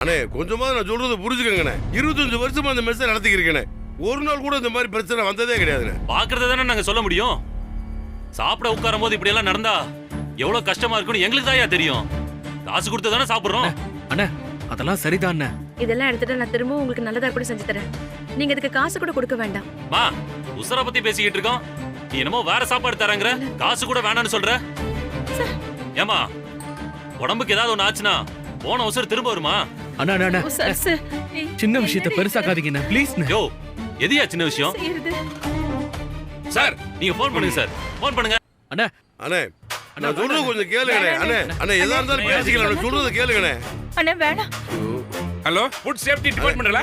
அண்ணே கொஞ்சமாவது நான் சொல்றது புரிஞ்சுக்கங்கண்ணே. 25 வருஷமா அந்த மெஸ்ஸை நடத்திக்கிறேன். ஒரு நாள் கூட இந்த மாதிரி பிரச்சனை வந்ததே கிடையாதுண்ணே. பாக்குறத தானே நாங்க சொல்ல முடியும். சாப்பிட உட்காரும் போது இப்படி எல்லாம் நடந்தா எவ்வளவு கஷ்டமா இருக்குன்னு எங்களுக்கு தான் தெரியும். காசு கொடுத்து தானே சாப்பிடுறோம். அண்ணா அதெல்லாம் சரிதான். இதெல்லாம் எடுத்துட்டு நான் திரும்ப உங்களுக்கு நல்லதா கூட செஞ்சு தரேன். நீங்க இதுக்கு காசு கூட கொடுக்க வேண்டாம். மா உசர பத்தி பேசிக்கிட்டு இருக்கோம், நீ என்னமோ வேற சாப்பாடு தராங்கற, காசு கூட வேணாம்னு சொல்ற. ஏமா உடம்புக்கு ஏதாவது ஒண்ணு ஆச்சுன்னா போன உசர் திரும்ப வருமா? அண்ணா அண்ணா அண்ணா சார் சார் சின்ன விஷயத்தை பெருசாக்காதீங்கண்ணா ப்ளீஸ். யோ எதியா சின்ன விஷயம்? சார் நீங்க ஃபோன் பண்ணுங்க சார், ஃபோன் பண்ணுங்க. அண்ணா அண்ணே நான் சொல்றது கொஞ்சம் கேளுங்கண்ணே. அண்ணே அண்ணே எதா இருந்தாலும் பேசிக்கலாம், சொல்றது கேளுங்கண்ணே. அண்ணா வேணாம். ஹலோ ஃபுட் சேஃப்டி டிபார்ட்மெண்ட்ல